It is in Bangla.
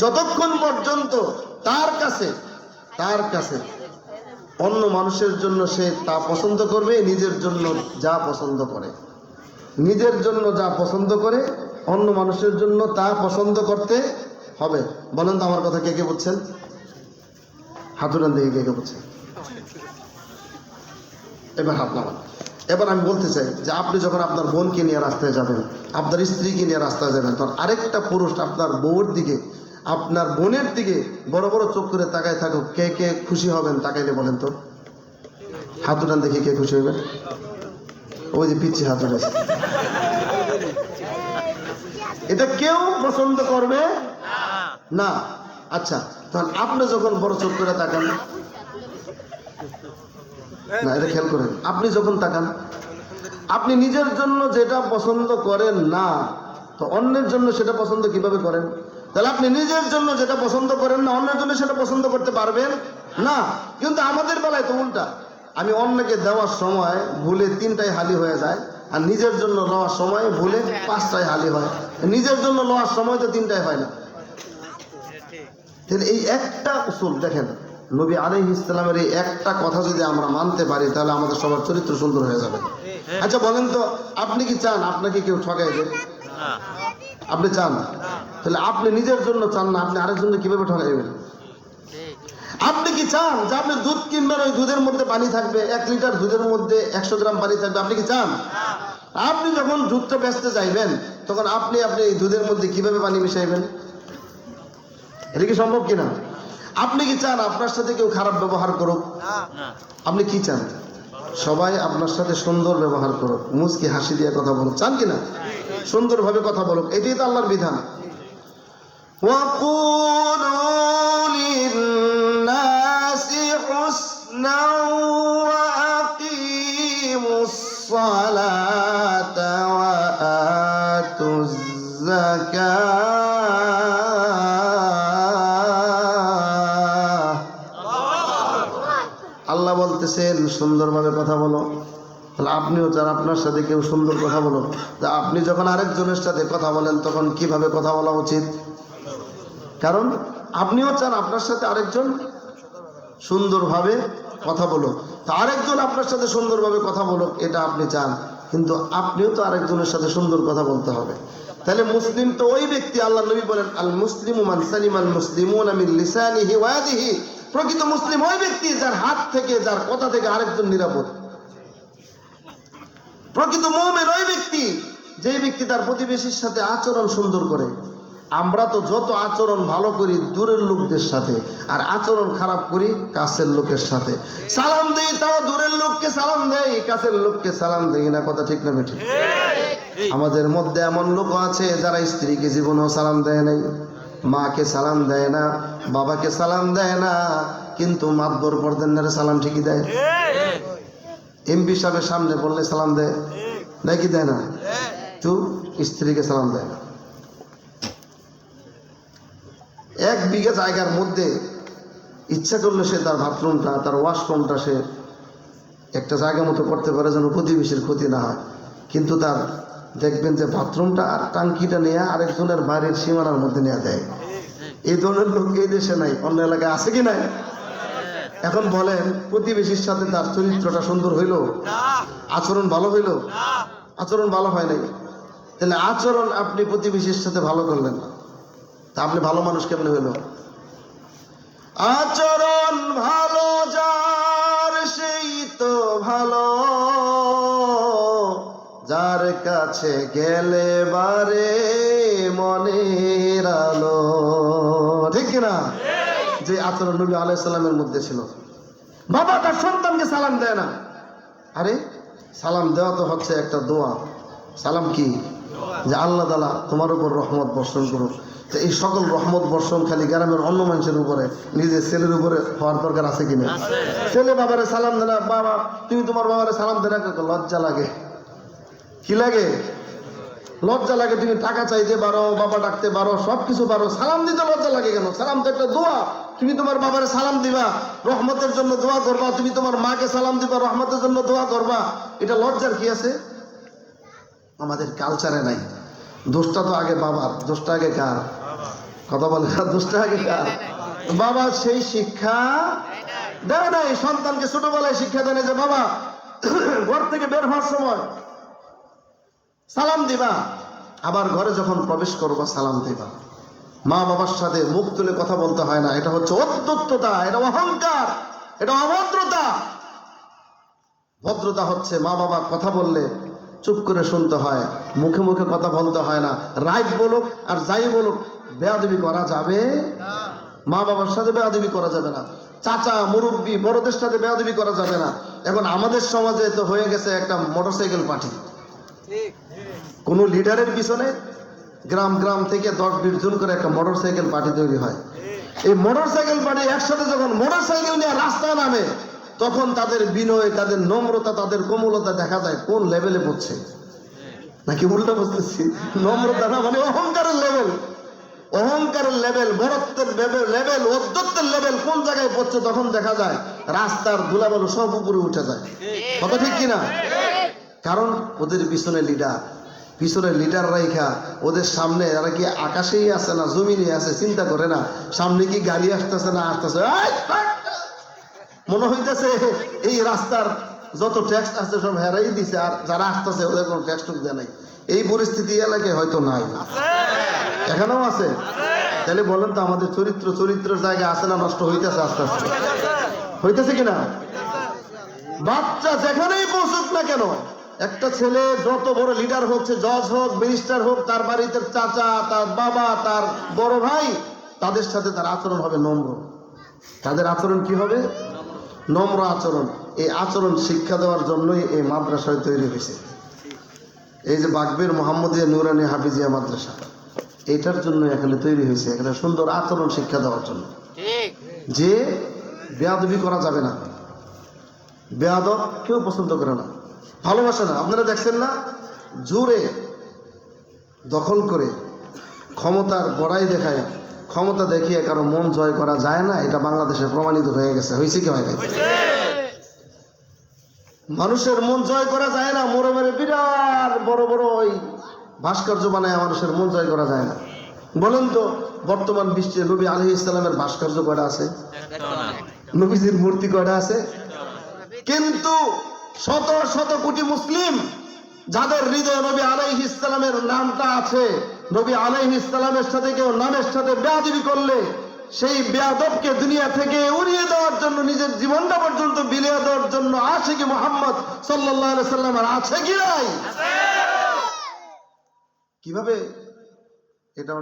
যতক্ষণ পর্যন্ত তার কাছে অন্য মানুষের জন্য সে তা পছন্দ করবে, নিজের জন্য যা পছন্দ করে, অন্য মানুষের জন্য তা পছন্দ করতে হবে। বলেন তো আমার কথা কে কে বুঝছেন? হাতুরান দিকে কে কে বুঝছেন? এবার হাত নামান। এবার আমি বলতে চাই যে আপনি যখন আপনার বোনকে নিয়ে রাস্তায় যাবেন, আপনার স্ত্রীকে নিয়ে রাস্তায় যাবেন, তখন আরেকটা পুরুষ আপনার বউয়ের দিকে, আপনার বোনের দিকে বড় বড় চোখ করে তাকায় থাকুক, কে কে খুশি হবেন? তাকাইলে বলেন তো, হাতুরান দেখি কে খুশি হবেন? ওই যে পিচ্ছি হাত উঠেছে। এটা কেউ পছন্দ করবে না। আচ্ছা, তখন আপনি যখন বড় চোখ করে তাকান, না এটা খেয়াল করেন, আপনি যখন তাকান, আপনি নিজের জন্য যেটা পছন্দ করেন না, তো অন্যের জন্য সেটা পছন্দ কিভাবে করেন? তাহলে আপনি নিজের জন্য যেটা পছন্দ করেন না, অন্যের জন্য সেটা পছন্দ করতে পারবেন না। কিন্তু আমাদের বেলায় তো উল্টা, আমি অন্যকে দেওয়ার সময় ভুলে 3টায় হালি হয়ে যায়, আর নিজের জন্য নেওয়ার সময় ভুলে 5টায় হালি হয়। নিজের জন্য নেওয়ার সময় তো 3টায় হয় না। তাহলে এই একটা উসুল দেখেন, নবী আলাইহিস সালামের এই একটা কথা যদি আমরা মানতে পারি, তাহলে আমাদের সবার চরিত্র সুন্দর হয়ে যাবে। আচ্ছা বলেন তো, আপনি কি চান আপনাকে কেউ ঠকাই দেবে? আপনি চান? তাহলে আপনি নিজের জন্য চান না, আপনি আরেকজনকে কিভাবে ঠকাইবেন? আপনি কি চান যে আপনি দুধ কিনবেন, ওই দুধের মধ্যে পানি থাকবে, 1 লিটার দুধের মধ্যে 100 গ্রাম পানি থাকবে? আপনি কি চান? আপনি যখন দুধটা বেচতে যাইবেন, তখন আপনি এই দুধের মধ্যে কিভাবে পানি মিশাইবেন? এটা কি সম্ভব কিনা? আপনি কি চান আপনার সাথে কেউ খারাপ ব্যবহার করুক? আপনি কি চান? সবাই আপনার সাথে সুন্দর ব্যবহার করুক, মুচকি হাসি দিয়ে কথা বলুক, চান কিনা? সুন্দরভাবে কথা বলুক, এটাই তো আল্লাহর বিধান। وَقُولُوا لِلنَّاسِ حُسْنًا وَأَقِيمُوا الصَّلَاةَ وَآتُوا الزَّكَاةَ। আল্লাহ বলতেছেন সুন্দরভাবে কথা বলো। তাহলে আপনিও চান আপনার সাথে কেউ সুন্দর কথা বলো। তা আপনি যখন আরেকজনের সাথে কথা বলেন, তখন কিভাবে কথা বলা উচিত? কারণ আপনিও চান আপনার সাথে আরেকজন সুন্দরভাবে কথা বলো, তো আরেকজন আপনার সাথে সুন্দরভাবে কথা বলো, এটা আপনি চান, কিন্তু আপনিও তো আরেকজনের সাথে সুন্দর কথা বলতে হবে। তাহলে মুসলিম তো ওই ব্যক্তি, আল্লাহ নবী বলেন আল মুসলিমু মান সালিমাল মুসলিমুনা মিন লিসানিহি ওয়া ইয়াদিহি। প্রকৃত মুসলিম ওই ব্যক্তি যার হাত থেকে, যার কথা থেকে আরেকজন নিরাপদ। প্রকৃত মুমিন ওই ব্যক্তি যে ব্যক্তি তার প্রতিবেশীর সাথে আচরণ সুন্দর করে। আমরা তো যত আচরণ ভালো করি দূরের লোকদের সাথে, আর আচরণ খারাপ করি কাছের লোকের সাথে। সালাম দেই তাও দূরের লোককে সালাম দেই, কাছের লোককে সালাম দেই না। কথা ঠিক না বেঠিক? আমাদের মধ্যে এমন লোক আছে যারা স্ত্রীকে জীবনেও সালাম দেয় নাই, মাকে সালাম দেয় না, বাবাকে সালাম দেয় না, কিন্তু মাতবর পর্দার সালাম ঠিকই দেয়। এমপি সাহেবের সামনে বললে সালাম দেয়, নাকি দেয় না? তো স্ত্রীকে সালাম দেয় না। 1 বিঘা জায়গার মধ্যে ইচ্ছা করলে সে তার বাথরুমটা, তার ওয়াশরুমটা সে একটা জায়গা মতো করতে পারে যেন প্রতিবেশীর ক্ষতি না হয়, কিন্তু তার দেখবেন যে বাথরুমটা আর টাঙ্কিটা নিয়ে আরেকজনের বাড়ির সীমানার মধ্যে নিয়ে দেয়। এই ধরনের লোক এই দেশে নাই, অন্য এলাকায় আছে কি নাই? এখন বলেন, প্রতিবেশীর সাথে তার চরিত্রটা সুন্দর হইল? আচরণ ভালো হইল? আচরণ ভালো হয় নাই। তাহলে আচরণ আপনি প্রতিবেশীর সাথে ভালো করলেন না, তা আপনি ভালো মানুষ কেমনে হইল? আচরণ ভালো যার সেই তো ভালো, যার কাছে গেলে বারে মনের আলো। ঠিক কিনা? যে আচরণ নবী আলাইহিস সালামের মধ্যে ছিল। বাবা তার সন্তানকে সালাম দেয় না। আরে সালাম দেওয়া তো হচ্ছে একটা দোয়া। সালাম কি? যে আল্লাহ তাআলা তোমার উপর রহমত বর্ষণ করুক। তো এই সকল রহমত বর্ষণ খালি গ্রামের অন্য মানুষের উপরে, নিজের ছেলের উপরে হওয়ার দরকার আছে কিনা? ছেলে বাবারে সালাম দেয় না, বাবা তুমি তোমার বাবারে সালাম দেয় না, লজ্জা লাগে। কি লাগে? লজ্জা লাগে। তুমি টাকা চাইতে পারো, বাবা ডাকতে পারো, সবকিছু পারো, সালাম দিতে লজ্জা লাগে কেন? সালাম তো একটা দোয়া। তুমি তোমার বাবারে সালাম দিবা, রহমতের জন্য দোয়া করবা, তুমি তোমার মাকে সালাম দিবা, রহমতের জন্য দোয়া করবা, এটা লজ্জার কি আছে? আমাদের কালচারে নাই। দোষটা তো আগে বাবার, দোষটা আগে কার? কথা বলে না, দুষ্ট আগেকার বাবা সেই শিক্ষা দেয় নাই সন্তানকে। ছোটবেলায় শিক্ষা দেয় না যে বাবা ঘর থেকে বের হওয়ার সময় সালাম দিবা, আবার ঘরে যখন প্রবেশ করবা সালাম দিবা। মা বাবার সাথে মুখ তুলে কথা বলতে হয় না, এটা হচ্ছে অত্যত্বতা, এটা অহংকার, এটা অভদ্রতা। ভদ্রতা হচ্ছে মা বাবা কথা বললে চুপ করে শুনতে হয়, মুখে মুখে কথা বলতে হয় না। রাইট বলুক আর যাই বলুক, বেয়াদবি করা যাবে, মা বাবার সাথে বেয়াদবি করা যাবে না। চাচা মুরব্বী বড়দের সাথে বেয়াদবি করা যাবে না। এখন আমাদের সমাজে তো হয়ে গেছে একটা মোটরসাইকেল পার্টি। কোন লিডারের পিছনে গ্রাম গ্রাম থেকে 10-20 জন করে একটা মোটরসাইকেল পার্টি তৈরি হয়। এই মোটরসাইকেল পার্টি একসাথে যখন মোটরসাইকেল নিয়ে রাস্তায় নামে, তখন তাদের বিনয়, তাদের নম্রতা, তাদের কোমলতা দেখা যায় কোন লেভেলে পড়ছে। নাকি উল্টা বুঝতেছি? নম্রতা না, মানে অহংকারের লেভেল, অহংকারের লেভেল, বড়ত্বের লেভেল, অধ্যত্বের লেভেল কোন জায়গায় পড়ছে। তখন দেখা যায় রাস্তার ধুলাবালু সব উপরে উঠে যায়। কথা ঠিক কিনা? কারণ ওদের পিছনে লিডার, পিছনে লিডার রাইখা ওদের সামনে এরা কি আকাশেই আছে না জমিনে আছে চিন্তা করে না। সামনে কি গাড়ি আসতেছে না আসতেছে, মনে হইতেছে এই রাস্তার যত ট্যাক্স আছে সব হেরাই দিছে, আর যারা আসতেছে ওদের কোনো ট্যাক্স টুক দেয় নাই। এই পরিস্থিতি এলাকায় হয়তো নাই, এখানেও আছে। তাহলে বলেন তো আমাদের চরিত্রের জায়গা আছে না নষ্ট হইতেছে? আস্তে আস্তে হইতেছে কিনা? বাচ্চা যেখানেই পৌঁছুক না কেন, একটা ছেলে যত বড় লিডার হোক, সে জজ হোক, মিনিস্টার হোক, তার বাড়িতে চাচা, তার বাবা, তার বড় ভাই, তাদের সাথে তার আচরণ হবে নম্র। তাদের আচরণ কি হবে? নম্র আচরণ। এই আচরণ শিক্ষা দেওয়ার জন্যই এই মাদ্রাসায় তৈরি হয়েছে। এই যে বাগবের মোহাম্মদিয়া নুরানি হাফিজিয়া মাদ্রাসা, এটার জন্য এখানে তৈরি হয়েছে, এখানে সুন্দর আচরণ শিক্ষা দেওয়ার জন্য। যে বেয়াদবি করা যাবে না, বেয়াদব কেউ পছন্দ করে না, ভালোবাসে না। আপনারা দেখছেন না, জোরে দখল করে ক্ষমতার বড়াই দেখায়, ক্ষমতা দেখিয়ে কারো মন জয় করা যায় না, এটা বাংলাদেশে প্রমাণিত হয়ে গেছে। হয়েছে কি হয়? মানুষের মন জয় করা যায় না, মোড়ে মোড়ে বিরাট বড় বড় ওই ভাস্কর্য বানায় মানুষের মন জয় করা যায় না। বলেন তো বর্তমান বিশ্বে নবী আলাইহিস সালামের ভাস্কর্য কয়টা আছে? নবীজির মূর্তি কয়টা আছে? কিন্তু শত শত কোটি মুসলিম যাদের হৃদয়ে নবী আলাইহিস সালামের নামটা আছে, নবী আলাইহিস সালামের সাথে কেউ নামের সাথে বেয়াদবি করলে সেই বেয়াদবকে দুনিয়া থেকে উড়িয়ে দেওয়ার জন্য, নিজের জীবনটা পর্যন্ত বিলিয়ে দেওয়ার জন্য আশিকি মুহাম্মদ সাল্লাল্লাহু আলাইহি সাল্লাম আছে কি নাই? কিভাবে এটা